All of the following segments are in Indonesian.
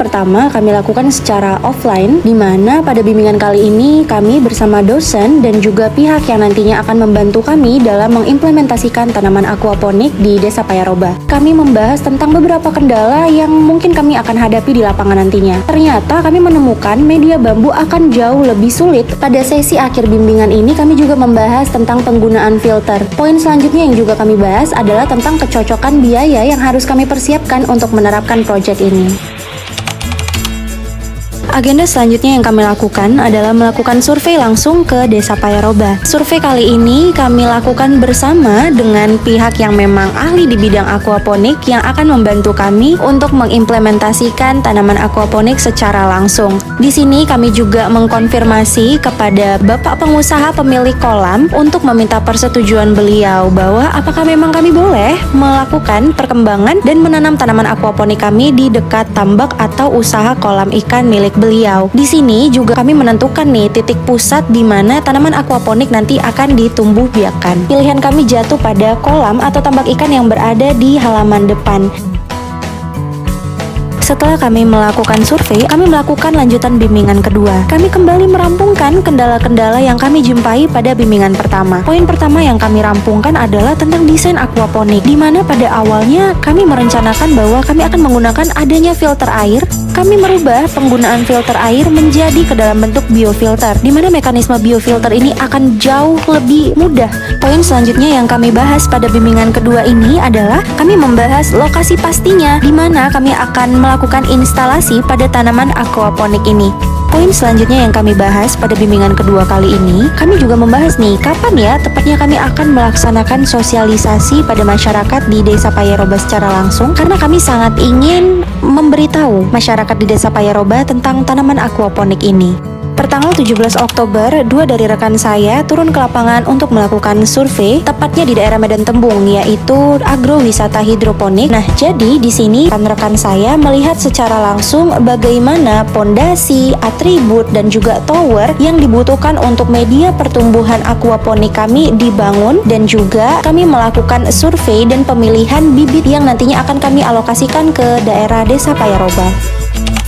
pertama kami lakukan secara offline, di mana pada bimbingan kali ini kami bersama dosen dan juga pihak yang nantinya akan membantu kami dalam mengimplementasikan tanaman aquaponik di Desa Payaroba. Kami membahas tentang beberapa kendala yang mungkin kami akan hadapi di lapangan nantinya. Ternyata kami menemukan media bambu akan jauh lebih sulit. Pada sesi akhir bimbingan ini kami juga membahas tentang penggunaan filter. Poin selanjutnya yang juga kami bahas adalah tentang kecocokan biaya yang harus kami persiapkan untuk menerapkan proyek ini. Agenda selanjutnya yang kami lakukan adalah melakukan survei langsung ke Desa Payaroba. Survei kali ini kami lakukan bersama dengan pihak yang memang ahli di bidang aquaponik yang akan membantu kami untuk mengimplementasikan tanaman aquaponik secara langsung. Di sini kami juga mengkonfirmasi kepada Bapak pengusaha pemilik kolam untuk meminta persetujuan beliau bahwa apakah memang kami boleh melakukan perkembangan dan menanam tanaman aquaponik kami di dekat tambak atau usaha kolam ikan milik beliau. Di sini juga kami menentukan nih titik pusat di mana tanaman aquaponik nanti akan ditumbuh biakan. Pilihan kami jatuh pada kolam atau tambak ikan yang berada di halaman depan. Setelah kami melakukan survei, kami melakukan lanjutan bimbingan kedua. Kami kembali merampungkan kendala-kendala yang kami jumpai pada bimbingan pertama. Poin pertama yang kami rampungkan adalah tentang desain aquaponik, di mana pada awalnya kami merencanakan bahwa kami akan menggunakan adanya filter air. Kami merubah penggunaan filter air menjadi ke dalam bentuk biofilter, di mana mekanisme biofilter ini akan jauh lebih mudah. Poin selanjutnya yang kami bahas pada bimbingan kedua ini adalah kami membahas lokasi pastinya, di mana kami akan melakukan instalasi pada tanaman aquaponik ini. Poin selanjutnya yang kami bahas pada bimbingan kedua kali ini, kami juga membahas nih kapan ya tepatnya kami akan melaksanakan sosialisasi pada masyarakat di Desa Payaroba secara langsung, karena kami sangat ingin memberitahu masyarakat di Desa Payaroba tentang tanaman aquaponik ini. Pertanggal 17 Oktober, dua dari rekan saya turun ke lapangan untuk melakukan survei, tepatnya di daerah Medan Tembung, yaitu agrowisata hidroponik. Nah, jadi di sini rekan-rekan saya melihat secara langsung bagaimana pondasi, atribut, dan juga tower yang dibutuhkan untuk media pertumbuhan aquaponik kami dibangun, dan juga kami melakukan survei dan pemilihan bibit yang nantinya akan kami alokasikan ke daerah Desa Payaroba.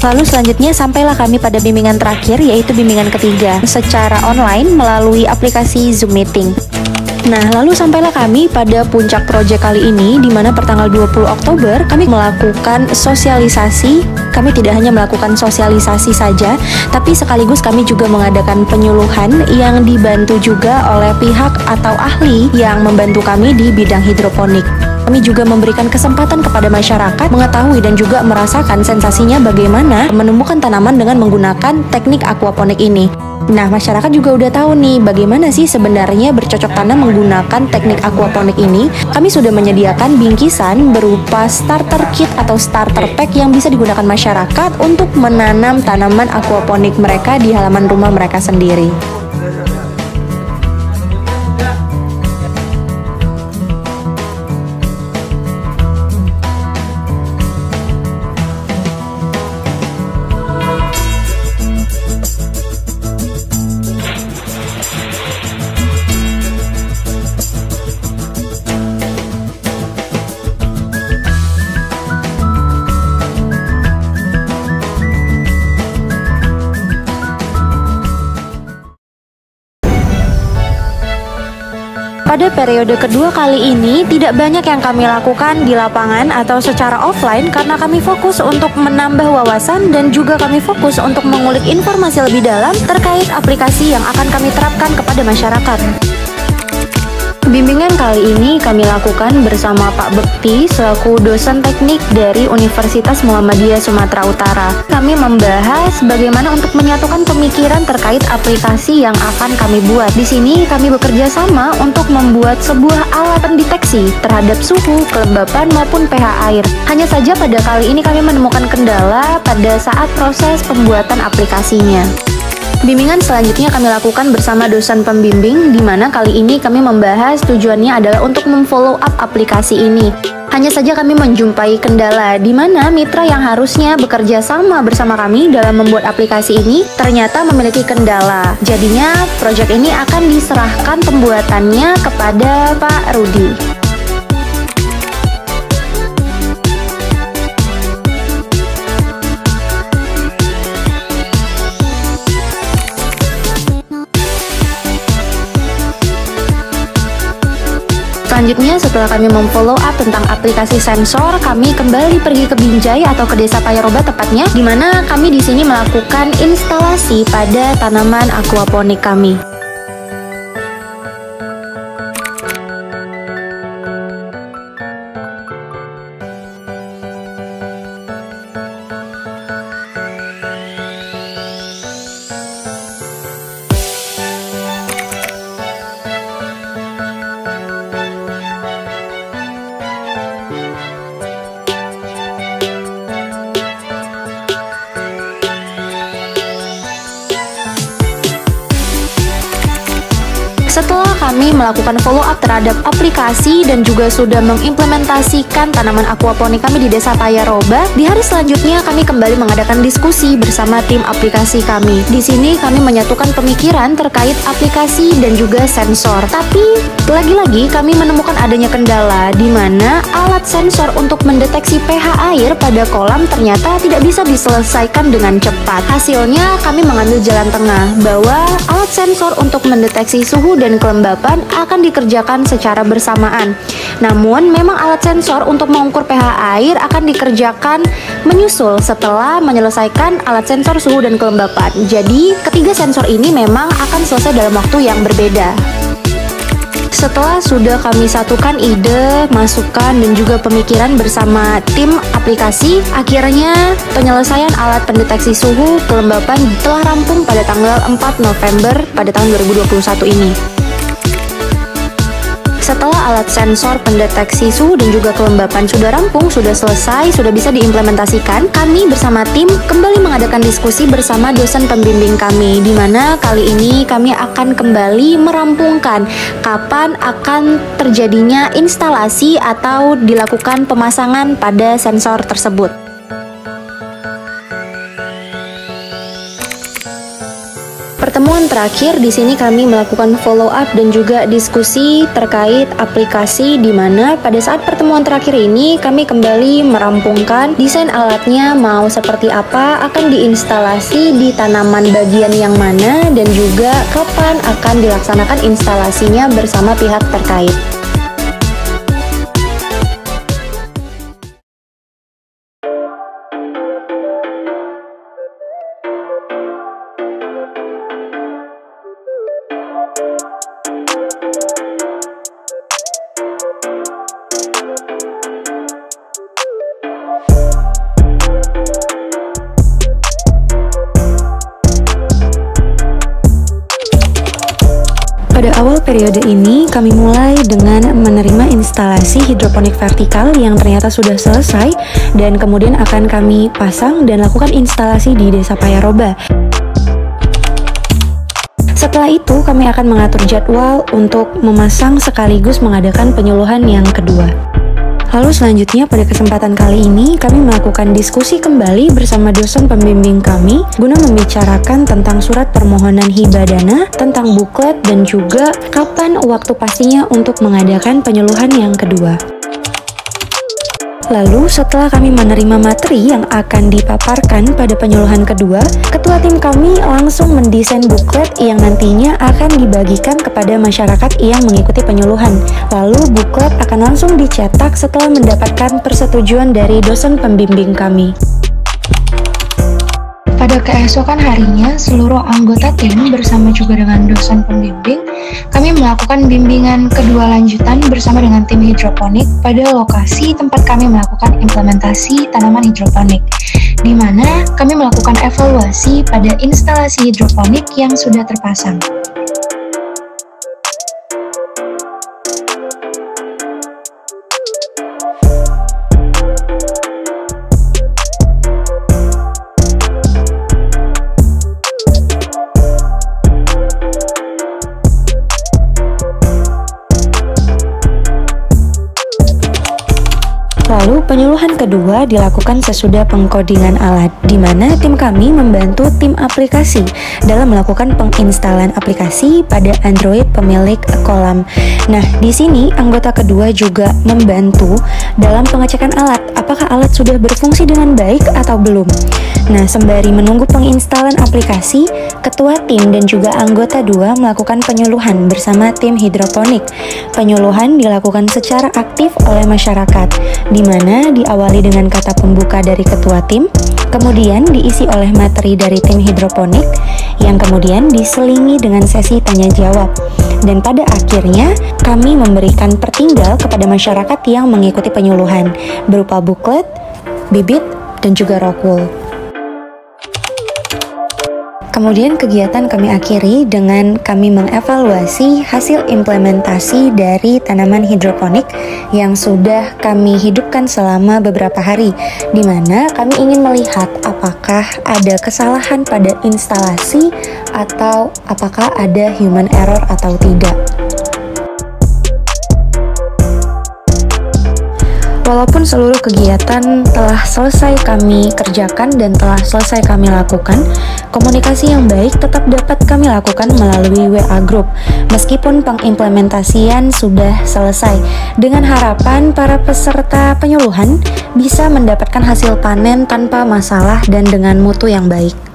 Lalu selanjutnya sampailah kami pada bimbingan terakhir, yaitu bimbingan ketiga secara online melalui aplikasi Zoom Meeting. Nah, lalu sampailah kami pada puncak proyek kali ini, di mana pertanggal 20 Oktober kami melakukan sosialisasi. Kami tidak hanya melakukan sosialisasi saja, tapi sekaligus kami juga mengadakan penyuluhan yang dibantu juga oleh pihak atau ahli yang membantu kami di bidang hidroponik. Kami juga memberikan kesempatan kepada masyarakat mengetahui dan juga merasakan sensasinya bagaimana menemukan tanaman dengan menggunakan teknik aquaponik ini. Nah, masyarakat juga udah tahu nih bagaimana sih sebenarnya bercocok tanam menggunakan teknik aquaponik ini. Kami sudah menyediakan bingkisan berupa starter kit atau starter pack yang bisa digunakan masyarakat untuk menanam tanaman aquaponik mereka di halaman rumah mereka sendiri. Pada periode kedua kali ini, tidak banyak yang kami lakukan di lapangan atau secara offline karena kami fokus untuk menambah wawasan dan juga kami fokus untuk mengulik informasi lebih dalam terkait aplikasi yang akan kami terapkan kepada masyarakat. Bimbingan kali ini kami lakukan bersama Pak Bekti selaku dosen teknik dari Universitas Muhammadiyah Sumatera Utara. Kami membahas bagaimana untuk menyatukan pemikiran terkait aplikasi yang akan kami buat. Di sini kami bekerja sama untuk membuat sebuah alat pendeteksi terhadap suhu, kelembapan maupun pH air. Hanya saja pada kali ini kami menemukan kendala pada saat proses pembuatan aplikasinya. Bimbingan selanjutnya kami lakukan bersama dosen pembimbing, di mana kali ini kami membahas tujuannya adalah untuk memfollow up aplikasi ini. Hanya saja kami menjumpai kendala, di mana mitra yang harusnya bekerja sama bersama kami dalam membuat aplikasi ini ternyata memiliki kendala. Jadinya, proyek ini akan diserahkan pembuatannya kepada Pak Rudi. Selanjutnya, setelah kami memfollow up tentang aplikasi sensor, kami kembali pergi ke Binjai atau ke Desa Payaroba tepatnya, di mana kami di sini melakukan instalasi pada tanaman aquaponik kami. Setelah kami melakukan follow up terhadap aplikasi dan juga sudah mengimplementasikan tanaman aquaponik kami di Desa Payaroba, di hari selanjutnya kami kembali mengadakan diskusi bersama tim aplikasi kami. Di sini kami menyatukan pemikiran terkait aplikasi dan juga sensor. Tapi lagi-lagi kami menemukan adanya kendala di mana alat sensor untuk mendeteksi pH air pada kolam ternyata tidak bisa diselesaikan dengan cepat. Hasilnya kami mengambil jalan tengah bahwa alat sensor untuk mendeteksi suhu dan kelembapan akan dikerjakan secara bersamaan. Namun, memang alat sensor untuk mengukur pH air akan dikerjakan menyusul setelah menyelesaikan alat sensor suhu dan kelembapan. Jadi, ketiga sensor ini memang akan selesai dalam waktu yang berbeda. Setelah sudah kami satukan ide, masukan, dan juga pemikiran bersama tim aplikasi, akhirnya penyelesaian alat pendeteksi suhu kelembapan telah rampung pada tanggal 4 November pada tahun 2021 ini. Setelah alat sensor pendeteksi suhu dan juga kelembapan sudah rampung, sudah selesai, sudah bisa diimplementasikan, kami bersama tim kembali mengadakan diskusi bersama dosen pembimbing kami, di mana kali ini kami akan kembali merampungkan kapan akan terjadinya instalasi atau dilakukan pemasangan pada sensor tersebut. Pertemuan terakhir di sini kami melakukan follow up dan juga diskusi terkait aplikasi, di mana pada saat pertemuan terakhir ini kami kembali merampungkan desain alatnya mau seperti apa, akan diinstalasi di tanaman bagian yang mana, dan juga kapan akan dilaksanakan instalasinya bersama pihak terkait. Pada awal periode ini, kami mulai dengan menerima instalasi hidroponik vertikal yang ternyata sudah selesai dan kemudian akan kami pasang dan lakukan instalasi di Desa Payaroba. Setelah itu, kami akan mengatur jadwal untuk memasang sekaligus mengadakan penyuluhan yang kedua. Lalu selanjutnya pada kesempatan kali ini kami melakukan diskusi kembali bersama dosen pembimbing kami guna membicarakan tentang surat permohonan hibah dana, tentang buklet, dan juga kapan waktu pastinya untuk mengadakan penyuluhan yang kedua. Lalu setelah kami menerima materi yang akan dipaparkan pada penyuluhan kedua, ketua tim kami langsung mendesain buklet yang nantinya akan dibagikan kepada masyarakat yang mengikuti penyuluhan. Lalu buklet akan langsung dicetak setelah mendapatkan persetujuan dari dosen pembimbing kami. Pada keesokan harinya, seluruh anggota tim bersama juga dengan dosen pembimbing, kami melakukan bimbingan kedua lanjutan bersama dengan tim hidroponik pada lokasi tempat kami melakukan implementasi tanaman hidroponik, di mana kami melakukan evaluasi pada instalasi hidroponik yang sudah terpasang. Lalu penyuluhan kedua dilakukan sesudah pengkodingan alat, di mana tim kami membantu tim aplikasi dalam melakukan penginstalan aplikasi pada Android pemilik kolam. Nah, di sini anggota kedua juga membantu dalam pengecekan alat, apakah alat sudah berfungsi dengan baik atau belum. Nah, sembari menunggu penginstalan aplikasi, ketua tim dan juga anggota 2 melakukan penyuluhan bersama tim hidroponik. Penyuluhan dilakukan secara aktif oleh masyarakat, di mana diawali dengan kata pembuka dari ketua tim, kemudian diisi oleh materi dari tim hidroponik, yang kemudian diselingi dengan sesi tanya jawab. Dan pada akhirnya, kami memberikan pertinggal kepada masyarakat yang mengikuti penyuluhan, berupa buklet, bibit, dan juga rockwool. Kemudian kegiatan kami akhiri dengan kami mengevaluasi hasil implementasi dari tanaman hidroponik yang sudah kami hidupkan selama beberapa hari, di mana kami ingin melihat apakah ada kesalahan pada instalasi atau apakah ada human error atau tidak. Walaupun seluruh kegiatan telah selesai kami kerjakan dan telah selesai kami lakukan, komunikasi yang baik tetap dapat kami lakukan melalui WA Group, meskipun pengimplementasian sudah selesai, dengan harapan para peserta penyuluhan bisa mendapatkan hasil panen tanpa masalah dan dengan mutu yang baik.